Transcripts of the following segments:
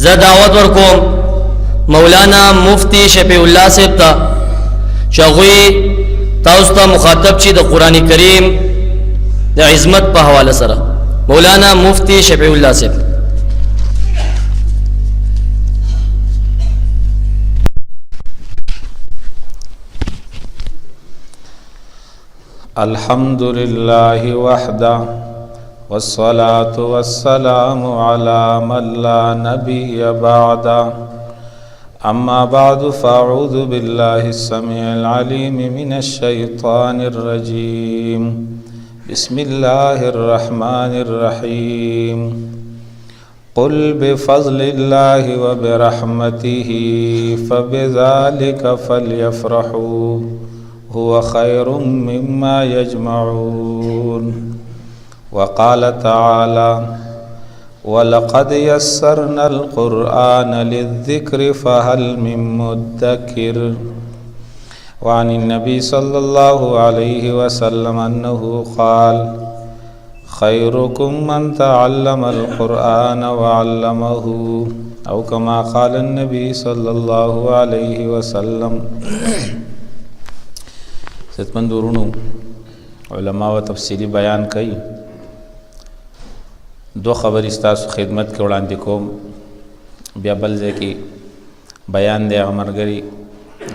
زه دعوت ورکوم مولانا مفتی شفیع الله صاحب ته چې هغوی تاسو ته مخاطب شي د قرآن کریم د عظمت په حواله سره. مولانا مفتی شفیع الله صاحب. الحمد لله وحده والصلاة والسلام على من لا نبي بعده أما بعد فأعوذ بالله السميع العليم من الشيطان الرجيم بسم الله الرحمن الرحيم قل بفضل الله وبرحمته فبذلك فليفرحوا هو خير مما يجمعون وقال تعالى ولقد يسرنا القرآن للذكر فهل من مدكر وعن النبي صلى الله عليه وسلم أنه قال خيركم من تعلم القرآن وعلمه أو كما قال النبي صلى الله عليه وسلم. ستمندورونو علماء و تفصیلی بیان کئی. دو خبر استاسو خدمت کے وړاندې کوم، بیا بل ځای کې بیان دی. هغه ملګري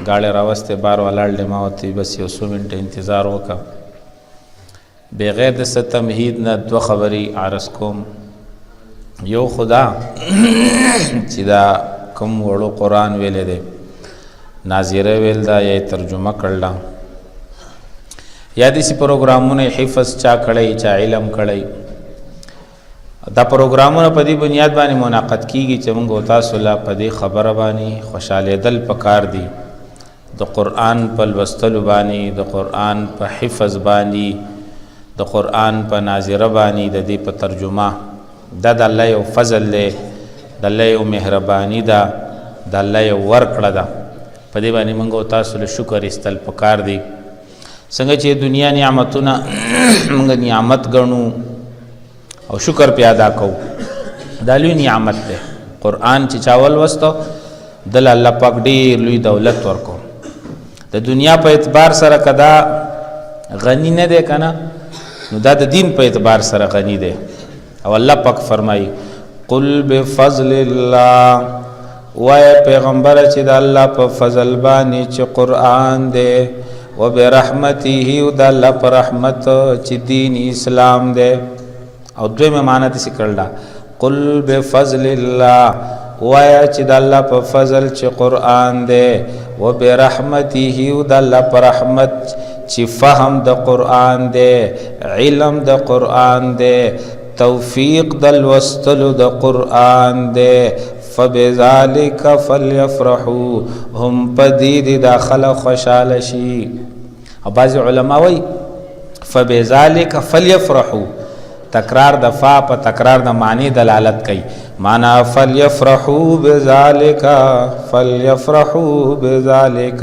ګاډی راوستی بار ولاړ دی، ما ورته بس یو څو منټه انتظار وکړه. بغیر د څه تمهید نه دوه خبرې عرض کوم. یو خدا چې دا کوم وړو قرآن ویلی دی ناظره ویل دا یا ترجمه کړله یا داسې پروګرامونه حفظ چا کړی چا علم کړی، دا پروګرامونه په دې بنیاد باندې منعقد کیږي چې موږ تاسو لا په دې خبره باندې خوشحالېدل پکار دي، د قرآن په لوستلو باندې، د قرآن په حفظ باندې، د قرآن په ناظره باندې، د دې په ترجمه. دا د الله یو فضل دی، د الله یو مهربانی ده، د الله یو ورکړه ده. په دې باندې موږ تاسو له شکر ایستل پکار دي. څنګه چې دنیا نعمتونه موږ نعمت ګڼو او شکر پې ادا کوو، دا لوی نعمت دی. قرآن چې چا ولوسته دل الله پاک ډېر لوی دولت ورکو. د دنیا په اعتبار سره که دا غني نه دی که نه، نو دا د دین په اعتبار سره غني دی. او الله پاک فرمایي قل بفضل الله، وایه پیغمبره چې د الله په فضل باندې چې قرآن دی، و برحمته د الله پر رحمت چې دین اسلام دی. او دویمه معنی داسې کړله قل بفضل الله، وایه چې د الله په فضل چې قرآن دی، و برحمته د الله پر رحمت چې فهم د قرآن دی، علم د قرآن دی، توفیق د لوستلو د قرآن دی. فبذلک فلیفرحوا، هم په دې داخله خوشحاله شي. او بعض علما وایي فبذلک فلیفرحوا، تکرار د فا په تکرار د معنی دلالت کوي. معنا فلیفرحوا بذلک، فلیفرحوا بذلک،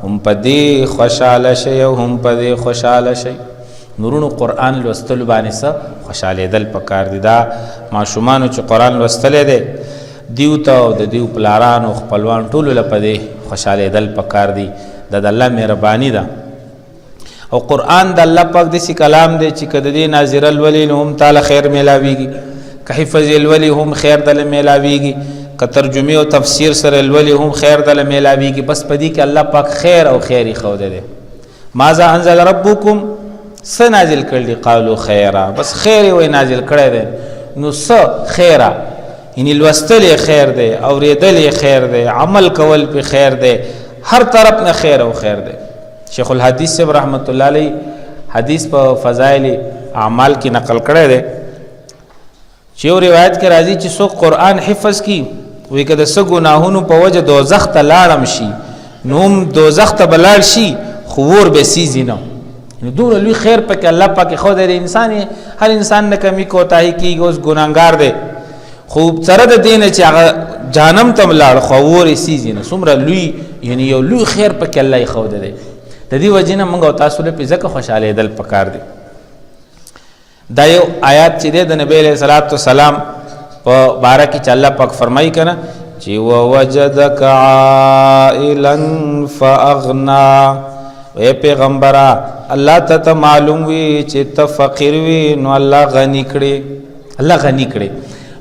هم په دې خوشحاله شي او هم په دې خوشحاله شي. نورونو قرآن لوستلو باندې څه خوشحالېدل پکار دي. دا ماشومانو چې قرآن لوستلی دی دیو ته او د دیو پلارانو خپلوان ټولو له په دې خوشحالېدل پکار دي. دا د الله مهرباني ده. او قرآن د الله پاک داسې کلام دی چې که د دې ناظره لولي نو هم تاله خیر میلاویږي، که حفظ لولي هم خیر دله میلاویږي، که ترجمه او تفسیر سره لولي هم خیر دله میلاویږي. بس په دې کې الله پاک خیر او خیر ایښودی دی. ماذا انزل ربکم، څه نازل کړل دي؟ قالو خیره، بس خیر یې وایي نازل کړی دی. نو څه خیره، یعنی لوستل یې خیر دی، اورېدل یې خیر دی، عمل کول پې خیر دی، هر طرف نه خیر او خیر دی. شیخ الحدیث صاحب رحمت الله علیه حدیث په فضائل اعمال کې نقل کړی دی چې یو روایت کې راځي چې څوک قرآن حفظ کی، وایي که د څه ګناهونو په وجه دوزخ ته لاړم شي نو هم دوزخ ته به لاړ شي خو اور به سیزي نه. دومره لوی خیر پکې الله پاک ښودی دی. انسان هر انسان نه کمی کوتاهي کېږي، اوس ګناهګار دی، خو سره د دې نه چې هغه جهنم ته لاړ خو اور یې سیزي نه. څومره لوی یعنی یو لوی خیر پکې الله یې ښودی دی. د دې وجې نه موږ او تاسو له پې ځکه خوشحالېدل پکار دی. دا یو آیات چې دی د نبی علیه صلات وسلام په باره کې چې الله پاک فرمایي که نه چې ووجدک عائلا فاغنا. اے پیغمبره الله ته معلوم وي چې ته فقیر وي نو الله غني کړي، الله غني کړي.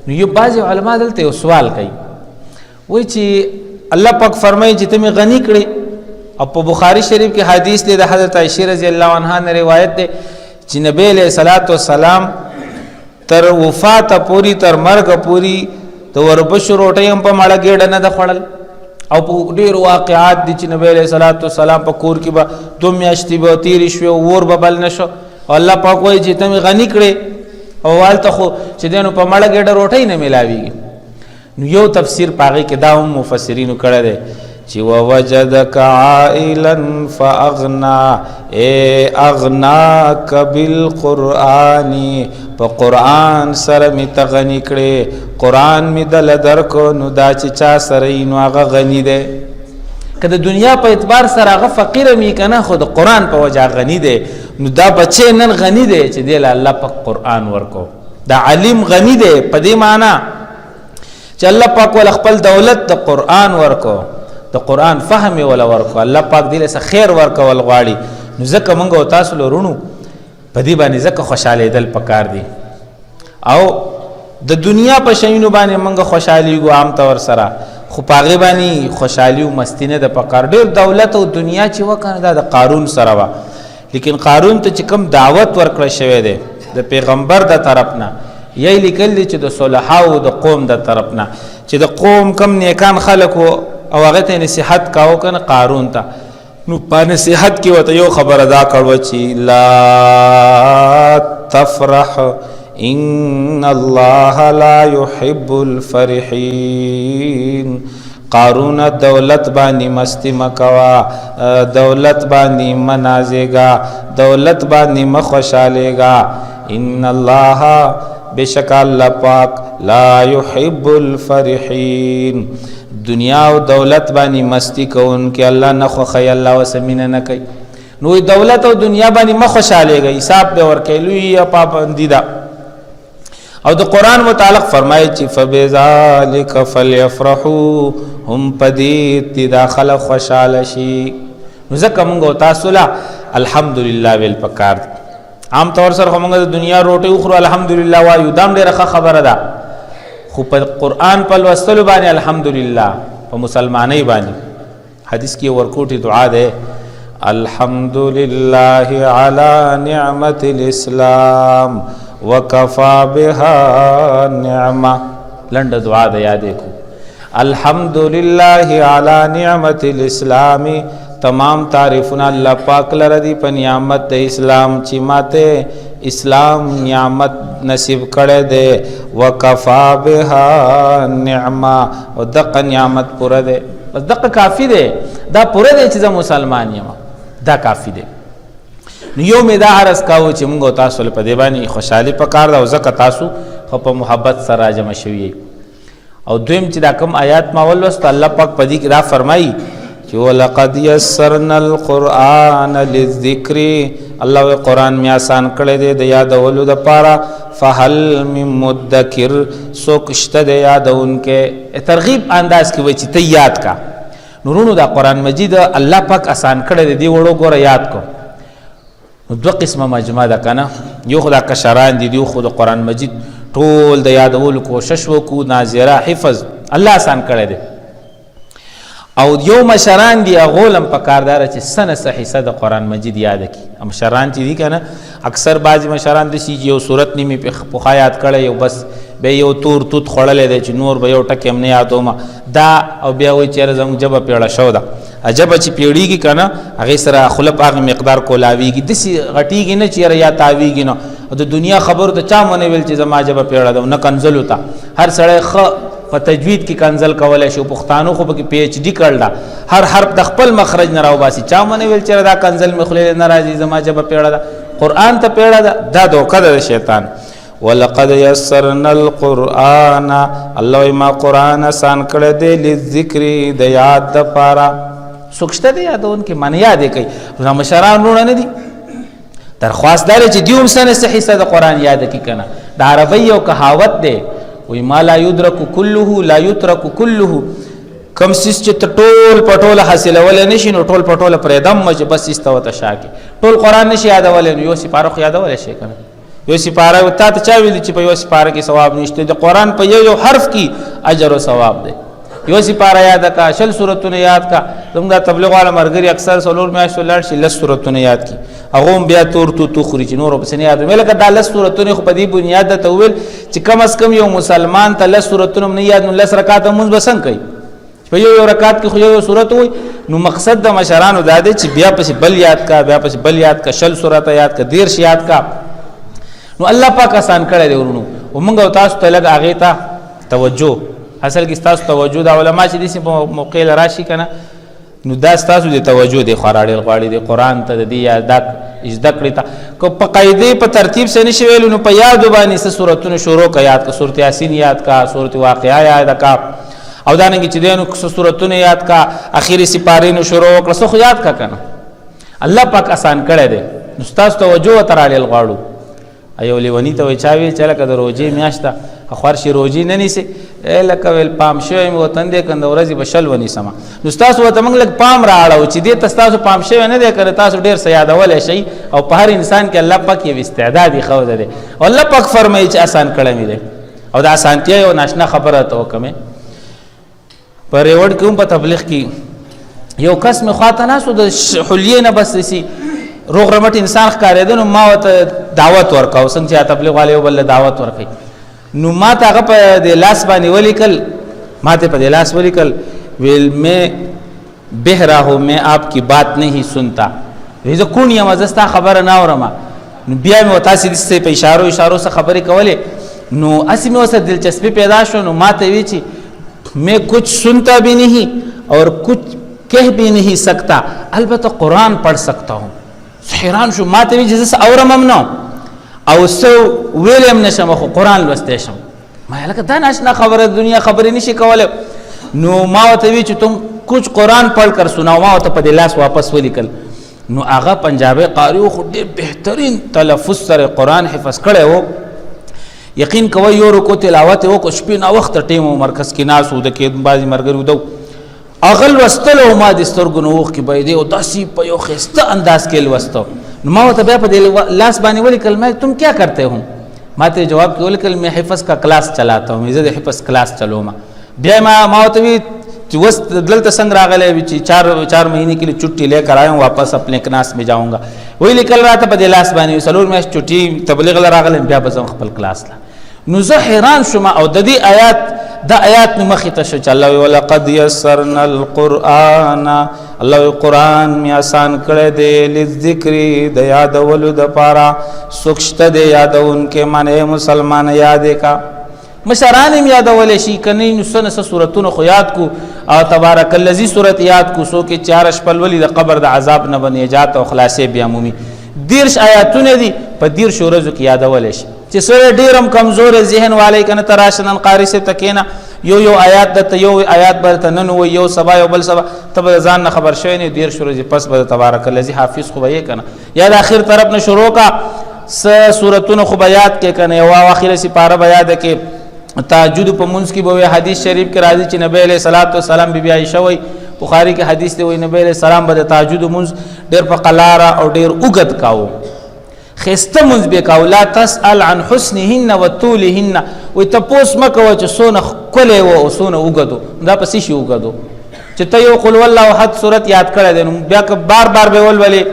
نو یو بعض علما دلته یو سوال کوي، وایي چې الله پاک فرمایي چې ته مې غني کړي، او په بخاری شریف کې حدیث دی د حضرت عائشہ رضی الله عنها نه روایت دی چې نبی علیہ الصلوۃ والسلام تر وفات پوری تر مرګ پوری د وربشو روټۍ هم په ماړه ګېډه نه ده خوړل، او په ډېرو واقعات دي چې نبی علیہ الصلوۃ والسلام په کور کې به 2 میاشتې به تېرې شوې او اور به بل نه شو، او الله پاک وایي چې ته مې غني کړې، او هلته خو چې دی نو په ماړه ګېډه روټۍ نه میلاویږي. نو یو تفسیر په هغې کې دا هم مفسرینو کړی دی چې ووجدک عائلا فاغنا، اے اغناک بالقرآن، په قرآن سره می ته غني کړې، قرآن می دل درکو نو دا چې چا سره یې نو هغه غني دی. که د دنیا په اعتبار سره هغه فقیر می که نه، خو د قرآن په وجه غني دی. نو دا بچی نن غني دی چې دی له الله پاک قرآن ورکو. دا علیم غني دی په دې معنا چې الله پاک ول خپل دولت د قرآن ورکو، د قرآن فهم ولا ورکو، الله پاک دې له خیر ورکول غواړي. نو ځکه موږ او تاسو لرونو په دې باندې ځکه خوشالېدل پکار دي، او د دنیا په شیانو باندې موږ خوشالېږو عام طور سره، خو په هغې باندې خوشحالي او مستی نه ده پکار. ډېر دولت او دنیا چې وکړه دا د قارون سره وه، لیکن قارون ته چې کوم دعوت ورکړی شوی دی د پیغمبر د طرف نه، یی لیکل دي چې د صلحاو د قوم د طرف نه، چې د قوم کم نیکان خلک او هغه ته نصیحت کاوه که نه قارون ته. نو په نصیحت کې ورته یو خبر ادا کړوه چې لا تفرح ان الله لا يحب الفرحين. قارون دولت باندې مستی مکوا، دولت باندې منازېګا، دولت باندې مخوشالېګا. ان الله بشک الله پاک لا يحب الفرحين. دنیا او دولت باندې مستی کوونکې الله نه خوښوي، الله ورسره مینه نه کوي. نو دولت او دنیا باندې مه خوشحالېږئ، حساب به ورکوي، لویه پابندي ده. او د قرآن متعلق فرمایي چې فبذلک فلیفرحوا، هم په دې چې دا خلک خوشحاله شي. نو ځکه موږ او تاسو له الحمدلله ویل پکار دي. عام طور سره خو موږ د دنیا روټۍ وخورو الحمدلله وایو، دا هم ډېره ښه خبره ده، خو په قرآن په لوستلو باندې الحمدلله، په مسلمانۍ باندې حدیث کې ورکوټي دعا ده الحمدلله علی نعمت الاسلام وکفا بها نعمه. لنډه دعا ده یادې کو، الحمدلله علی نعمت الاسلام، تمام تعریفونه الله پاک لره دي په نعمت د اسلام چې ماته اسلام نعمت نصیب کړی دی. وکفا بها نعمه، او دغه نعمت پوره دی، بس دغه کافی دی، دا پوره دی چې زه مسلمان یم، دا کافی دی. نو یو مې دا عرض کاوه چې موږ تاسو له په دې باندې خوشحالي پکار ده، او ځکه تاسو خو په محبت سره جمع شوي. او دویم چې دا کوم آیات ما ولوست، الله پاک په دې کې دا فرمایي چې ولقد یسرنا القرآن للذکر، الله وی قرآن می آسان کړی دی د یادولو دپاره. فهل من مدکر، څوک شته د یادونکې؟ ترغیب انداز کې وایي چې ته یاد کا. نورونو دا قرآن مجید الله پاک آسان کړی دی، دی وړو ګوره یاد کو. نو دوه قسمه مجموعه ده که نه، یو خو دا کشران دي، یو خو د قرآن مجید ټول د یادولو کوشش وکړو، ناظره حفظ الله آسان کړی دی. او یو مشران دی اغولم پکاردار چې سنه حصہ د قرآن مجید یاد کی. مشران چې دي کنه اکثر بعضی مشران د شي یو صورت نیمه په خیات کړي، یو بس به یو تور توت خړلې دی چې نور به یو ټکی هم نه یادوم دا، او بیا وایي چې زموږ جبه پیړه شو ده. عجبه چې پیړیږي کنه هغې سره خوله په هغه مقدار کولاویږي، داسې غټیږي نه چې یاره یا تاویږي نه. او د دنیا خبرو ته چا ونه ویل چې زما جبه پیړه ده، نه کنزلو ته هر سړی ښه په تجوید کې کنزل کولای شي. پښتانو خو پکې پی ایچ ډي کړل، هر حرف د خپل مخرج نه راوباسي، چا ونه ویل چې دا کنزل مې خولې نه راځي، زما جبه پیړه ده. قرآن ته پیړه ده، دا دوکه ده د شیطان. ولقد یسرنا القرآن، الله ما قرآن آسان کړی دی للذکر، د یاد دپاره. څوک شته دی یادونکي؟ معنی یادې کوي. مشران وروڼه نه دي، درخواست دا دی چې دوی هم سنه حصه د قرآن یاد کړي که نه. د عربۍ یو کهاوت دی وی ما لا یدرک کله لا یترک کله کم سیس چې ټول پټول حاصلول نشي نو ټول پټول پرې دم مچ بس استو ته شاکي ټول قران نشي یادول نو یو سپاره خو یادول شي کنه یو سپاره ته چا ویل چې په یو سپاره کې ثواب نشته د قران په یو حرف کې اجر او ثواب دی یو سپاره یاد کا شل سورتونه یاد کا زموږ تبلیغ والا مرګري اکثر سولور میاشتو لړ شي لس سورتونه یاد کی هغه بیا تور تو خوري چې نور په سن یاد ملګه د لس سورتونه خو په دې بنیاد ته ویل چې کم از کم یو مسلمان ته لس سورتونه نه یاد نو لس رکعات مونږ بسنګ کوي په یو رکعت کې خو یو سورت وي نو مقصد د مشرانو دا دی چې بیا پس بل یاد کا بیا پس بل یاد کا شل سورت یاد کا دیر شي یاد کا نو الله پاک آسان کړی دی ورونو ومنګ تاسو ته لګ اغه ته توجه اصل کې تاسو توجه د علماء چې دي په موقع راشي کنه نو دا تاسو د توجه د خراړې غواړي د قران ته د یاد اجدا کړی تا کو په قاعده په ترتیب سره نشي ویل نو په یاد باندې څه سورتونه شروع کا یاد کا سورۃ یاسین یاد کا سورۃ واقعہ یاد کا او دا نه چې دینو څه سورتونه یاد کا اخیری سپاره نو شروع کړه څه خو یاد کا کنه الله پاک آسان کړی دی نو تاسو توجه تراړې غواړو ایو لیونی ته چاوي چې لکه د روزي میاشته خورشي روزي نه نیسي لکه ویل پام شوی مو تندې کند ورځي بشل ونی سما نو تاسو ته موږ لک پام راړو چې دې تاسو پام شوی نه دی کړ تاسو ډیر سیادول شي او په هر انسان کې الله پاک یو استعداد خو ده او الله پاک فرمایي چې آسان کړی مې ده او دا آسانتیا یو ناشنا خبره ته کومه پر وړ کوم په تبلیغ کې یو کس می خواته ناسو د حلیه نه بس سي روغ رمټ انسان ښکارېدنو ما ته دعوت ورکاو څنګه چې تبلیغ والے بل دعوت ورکړي نو ما ته هغه په د لاس باندې ولیکل ما ته په د لاس ولیکل ویل میں بہرا ہوں میں آپ کی بات نہیں سنتا ویزه کون یم زستا خبره نه اورم نو بیا مې تاسو دې په اشارو سره خبرې کولې نو اسی مې وسه دلچسپي پیدا شو نو ما ته وی چې میں کچھ سنتا بھی نہیں اور کچھ کہہ بھی نہیں سکتا البتہ قرآن پڑھ سکتا ہوں حیران شو ما ته وی چې اورم هم نو او سو ویلم نشم خو قرآن لوستی شم ما لکه دا ناشنا خبره دنیا خبرې نشي کوله نو ما ته وی چې تم کچھ قرآن پڑھ کر سناو ما ته په لاس واپس ولیکل نو هغه پنجابی قاری خو ډېر بهترین تلفظ سره قرآن حفظ کړی وو یقین کوي یو رکو تلاوت وکړو شپې نا وخت ټیم مرکز کې ناسو د کې بعضی مرګرو دو اغل وستلو ما د سترګو نوخ کې بيدې او داسې په یو خسته انداز کې لوستو نو ما ته بیا په لاس باندې ولیکل میں تم کیا کرتے ہو ما ته جواب کې ولیکل میں حفظ کا کلاس چلاتا ہوں میں حفظ کلاس چلوما بیا ما ته وی چې وس دلته څنګه راغلی چې 4 مہینے کے لیے چھٹی لے کر آیا ہوں واپس اپنے کلاس میں جاؤں گا وہی نکل رہا تھا په لاس باندې سلور میں چھٹی تبلیغ راغلی بیا بزم خپل کلاس لا نو زه حیران شوم او د دې آیات دا آیات نو مخې ته شو چې الله ولقد یسرنا القرآن الله قرآن می آسان کړی دی لذکر د یادولو دپاره سوکشته دی یادونکې معنی مسلمان یادې کا مشران هم یادولی شي کنی نو څه سورتونه خو یاد کو او تبارک الذی سورت یاد کو سو کې 4 شپل ولی د قبر د عذاب نه نجات او خلاصې بیا مومي 10 آیاتونه دي په 10 ورځو کې یادولی شي چې سره ډیرم کمزور ذهن والی کنه تراشنن قاری سے تکینا یو آیات د یو آیات برته نن و یو سبا یو بل سبا تب ځان نه خبر شوی نه 10 ورځې پس به تبارک الذی حافظ خو یې کنه یا د اخر طرف نه شروع کا سورتون خو بیات کې کنه او اخر سپاره بیات کې تهجد په منځ کې به حدیث شریف کې راځي چې نبی علیہ الصلوۃ والسلام بی عائشہ وی بخاری کې حدیث دی وی نبی علیہ السلام به تهجد منځ ډیر په قلاره او ډیر اوږد کاو خسته منځ به کاو لا تسأل عن حسنهن وطولهن وی تپوس مکو چې سونه کله و او سونه اوږدو دا پسې شي اوږدو چې ته یو قل والله احد سورت یاد کړی دی بیا که بار بار به ولولې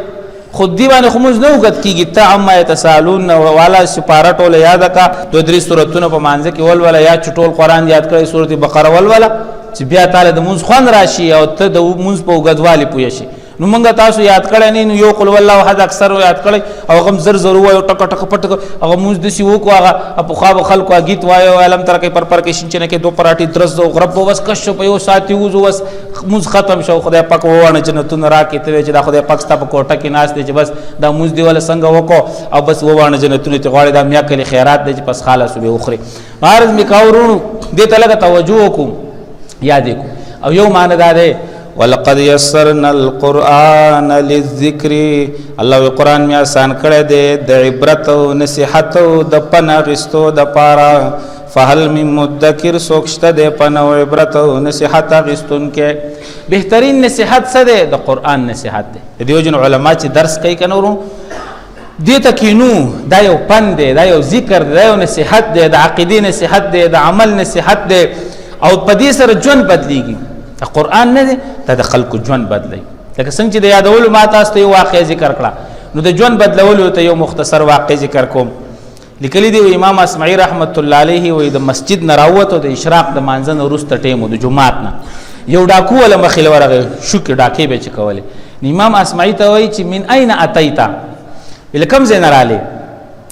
خود دی باندې خموز نه وګت کیږي ته عما يتسالون والا سپاره ټول یاد کا دو درې سورتونه په مانځ کې ولولا یا چټول قران یاد کړی سورت بقره ولولا چې بیا تعالی د مونږ خوان راشي او ته د مونږ په وګدوالي پوي شي نو مونږ تاسو یاد کړی نه نو یو قل والله احد اکثر یاد کړی او غم زر زر وای ټک ټک پټ او مونږ د سی وکو هغه په خو خلکو گیت وایو علم تر کې پر کې شینچنه کې دو پراټي درز او غرب وس کښ په یو ساتي وز وس مونږ ختم شو خدای پاک وونه جنتون راکې ته چې دا خدای پاک ستا په کوټه کې ناس دی چې بس دا مونږ دی ول څنګه وکاو او بس وونه جنتون ته غواړي دا میا کلی خیرات دی چې پس خالص به اخري عارض میکاورونو دې ته لګه توجه وکم یاد کو او یو معنی دا دی ولقد یسرنا القرآن للذکر الله قرآن می آسان کړی دی د عبرت او نصیحت او د پناه غستو د پاره فهل من مدکر سوکشته دی په نو عبرت او نصیحت اخیستونکی. بهترین نصیحت څه دی؟ د قرآن نصیحت دی. د دیو جن علما چې درس کوي که نه ورو دې ته کینو، دا یو پند دی، دا یو ذکر دی، دا یو نصیحت دی، د عقیدې نصیحت دی، د عمل نصیحت دی، او په دې سره ژوند بدلیږي. د قرآن نه دی، دا د خلکو ژوند بدلی. لکه څنګه چې د یادولو ما تاسو ته یو واقع ذکر کړه، نو د ژوند بدلولو ته یو مختصر واقع ذکر کوم. لیکلی دی امام اسمعی رحمت الله علیه وی د مسجد نه راووتو د اشراق د مانځه نه وروسته ټیم د جمعات نه یو ډاکو ولا مخې ورغی شوکې ډاکې به چې کولې. امام اسمعی ته وایي چې من این اتیتا، له کوم ځای نه رالې؟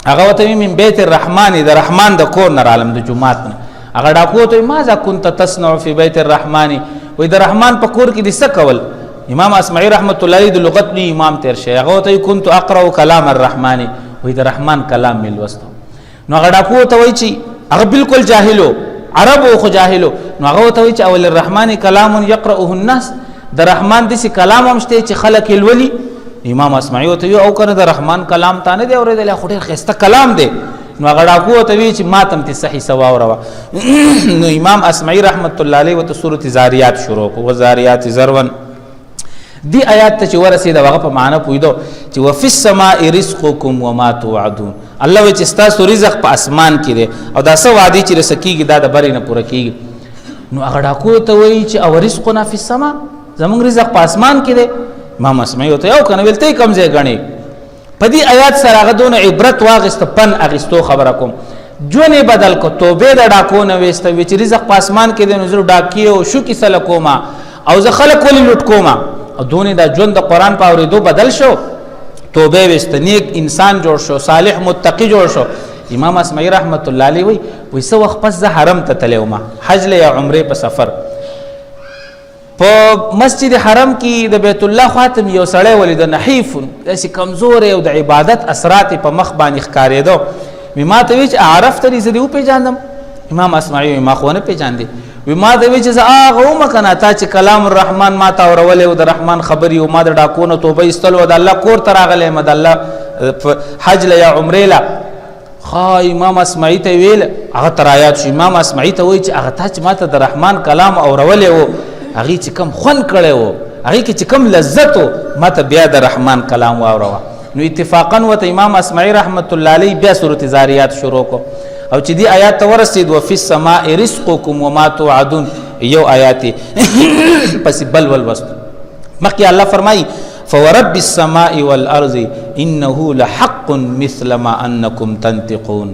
هغه ورته وایي من بیت الرحمن، د رحمان د کور نه رالم د جومات نه. هغه ډاکو ورته وایي ماذا كنت تصنع فی بیت الرحمن، وایي د رحمان په کور کې دې څه کول؟ امام اسمعی رحمت الله علیه د لغت لوی امام تیر شي. هغه ورته وایي كنت اقرأ کلام الرحمن، وایي د رحمان کلام مې لوستو. نو هغه ډاکو ورته وایي چې هغه بالکل جاهلو، عربو خو جاهلو. نو هغه ورته وایي چې اول الرحمن کلام یقرأه الناس، د رحمان داسې کلام هم شته چې خلک یې لولي. امام اسمعی ورته وایي او کنه د رحمان کلام تا نه دی اورېدلی، خو ډېر ښایسته کلام دی. نو هغه ډاکو ورته وایي چې ما ته هم صحیح څه واوروه. نو امام اسمعی رحمت الله علیه ورته سورة زاریات شروع کړو، وزاریات ذرون. دی آیات ته چې ورسېد هغه په معنا پوهېدو چې وفي السماء رزقکم وما توعدون. الله وایي چې ستاسو رزق په اسمان کې دی او دا څه وعدې چې رسه کېږي دا د برې نه پوره کېږي. نو هغه ډاکو ته وایي چې او رزقنا فی السماء، زمونږ رزق په اسمان کې دی. امام اسمعی ورته یو کنه ویل ته کوم ځای ګڼې؟ په دې آیات سره هغه دونه عبرت واخیسته، پن اخیستو. خبره کوم ژوند یې بدل کو، توبې د ډاکو نه ویسته، وایي چې رزق په اسمان کې دی نو زه ډاکې او شوکې سله کومه او زه خلک ولې لوټ کومه. او دونې دا ژوند د قرآن په اورېدو بدل شو، توبه ویسته، نیک انسان جوړ شو، صالح متقی جوړ شو. امام اسمعی رحمت الله علیه وایي څه وخت پس زه حرم ته تللی وم، حج له یا عمرې په سفر. په مسجد حرم کې د بیت الله خاتم یو سړی ولید، نحیف، داسې کمزور او د عبادت اثرات په مخ باندې ښکارېدو. وی ما ته وایي چې عرفتنی، زه دې وپېژاندم؟ امام اسمعی وایي ما خو ونه پېژاندې. وی ما ته وایي چې زه هغه وم که نه تا چې کلام الرحمن ما ته اورولې او د رحمان خبرې او ما د ډاکو نه توبه ایستلو او د الله کور ته راغلی یم، د الله حج له یا عمرې له. امام اسمعی ته ویل، هغه ته رایاد شو. امام اسمعی ته وایي چې هغه تا چې ما ته د رحمان کلام اورولې و، هغې چې کم خوند کړی و، هغې کې چې کم لذت و، ما ته بیا د رحمان کلام واوروه. نو اتفاقا ورته امام اسمعی رحمت الله علیه بیا سورة زاریات شروع کو. او چې دی آیات ته ورسېد وفي السماء رزقکم وما توعدون، یو آیات پسې بل ولوستو. مخکې الله فرمایي فورب السماء والارض انه لحق مثل ما انکم تنطقون.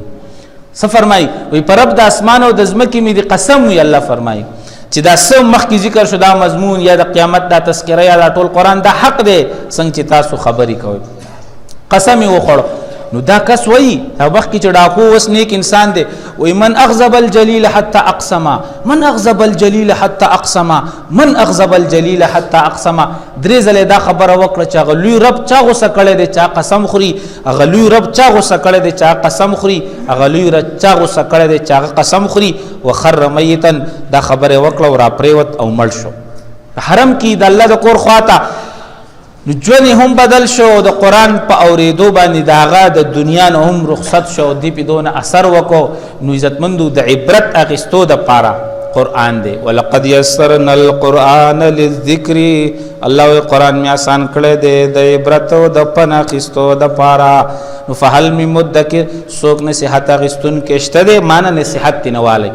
څه فرمایي؟ وایي په رب د اسمان او د ځمکې مې د قسم وي. الله فرمایي چې دا څه مخکې ذکر شو، دا مضمون یا د قیامت دا تذکره یا دا ټول قرآن دا حق دی څنګه چې تاسو خبرې کوئ. قسم یې وخوړو. نو دا کس وایي هغه وخت کې چې ډاکو اوس نیک انسان دی، وایي من اغضب الجلیل حتی اقسم، من اغضب الجلیل حتی اقسم، من اغضب الجلیل حتی اقسم. درې ځلې دا خبره وکړه چې هغه لوی رب چا غوسه کړی دی چا قسم خوري، هغه لوی رب چا غوسه کړی دی چا قسم خوري، هغه لوی رب چا غوسه کړی دی چا قسم خوري. وخر میتا، دا خبره وکړه او را پریوت او مړ شو. حرم کې د الله د کور خواته نو ژوند هم بدل شو، د قرآن په اورېدو باندې د هغه د دنیا نه هم رخصت شو، دی په دونه اثر وکړو. نو عزتمندو د عبرت اخیستو دپاره قرآن دی. ولقد یسرنا القرآن للذکر، الله قرآن می آسان کړی دی د عبرت او د پند اخیستو دپاره. نو فهل من مدکر، څوک نصیحت اخیستونکی شته دی؟ معنی نصیحت تی نه والی.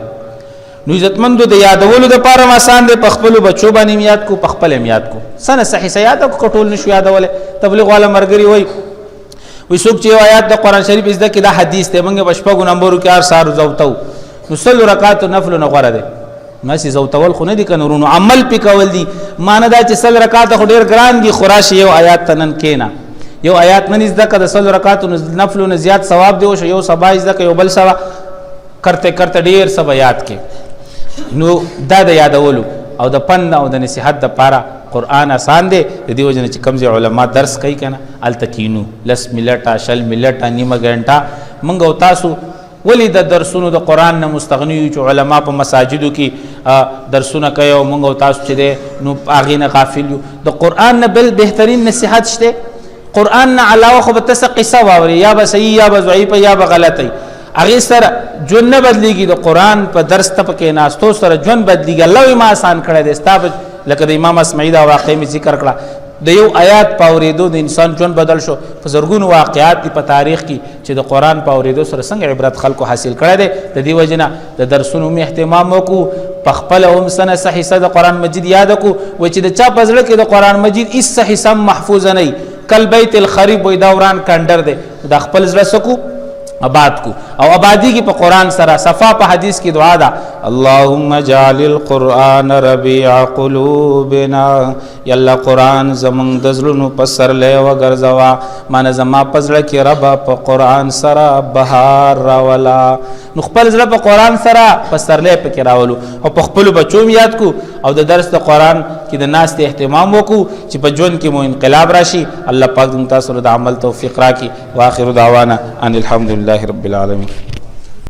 نو عزتمندو د یادولو دپاره آسان دی، په خپلو بچو باندې یاد کو، په خپل یاد کو. سنه صحیح څه یاد کو، ټول نشو یادولی. تبلیغ والا مرګري وایي څوک چې یو آیات د قرآن شریف زده کړي دا حدیث دی، موږ په شپږو نمبرو کې هر سهار زوتو. نو 100 رکعاتو نفلو نه غوره دی. ماسې زوتول خو نه دي که نورونو عمل پې کول دي. معنی دا چې 100 رکعاته خو ډېر ګران دي، خو راشي یو آیات ته نن کښېنه، یو آیات نن زده که د 100 رکعاتو نفلو نه زیات ثواب دی وشه، یو سبا زده که یو بل سبا کرته کرته ډېر سبا یاد کې. نو دا د یادولو او د پند او د نصیحت دپاره قرآن آسان دی. د دې وجه نه چې کوم ځای علما درس کوي که نه هلته کینو 10 منټه 20 منټه نیمه ګنټه. موږ او تاسو ولې د درسونو د قرآن نه مستغني یو چې علما په مساجدو کې درسونه کوي او موږ او تاسو چې دی نو هغې نه غافل یو. د قرآن نه بل بهترین نصیحت شته. قرآن نه علاوه خو به ته څه قصه واورې، یا به صحیح یا به ضعیفه یا به غلطه، هغې سره ژوند نه بدلیږي. د قرآن په درس ته په کېناستو سره ژوند بدلیږي. الله وایي ما آسان کړی دی ستا لکه د امام اسمعي دا واقع مې ذکر کړه، د یو آیات په اورېدو د انسان ژوند بدل شو. په زرګونو واقعات دي په تاریخ کې چې د قرآن په اورېدو سره څنګه عبرت خلکو حاصل کړی دی. د دې وجې نه د درسونو هم اهتمام وکړو، په خپله هم څه نه څه حصه د قرآن مجید یاد کړو. وایي چې د چا په زړه کې د قرآن مجید هېڅ څه حصه هم محفوظه نه وي، کل بیت الخریب وایي دا وران کنډر دی، دا خپل زړه څه کړو آباد کو او آبادی کی په قرآن سره. صفا په حدیث کی دعا ده اللهم اجعل القرآن ربيع قلوبنا، یا الله قرآن زمونږ د زړونو په سرلی وګرځوه، مانه زما په زړه کې ربه په قرآن سره بهار راوله. نو خپل زړه په قرآن سره په سرلی پکې راولو او په خپلو بچو یاد کو او د درس د قرآن کې د ناستې اهتمام وکړو چې په ژوند کې مو انقلاب راشي. الله پاک دې تاسو ته د عمل توفیق راکړي. واخر دعوانا ان الحمد لله رب العالمین.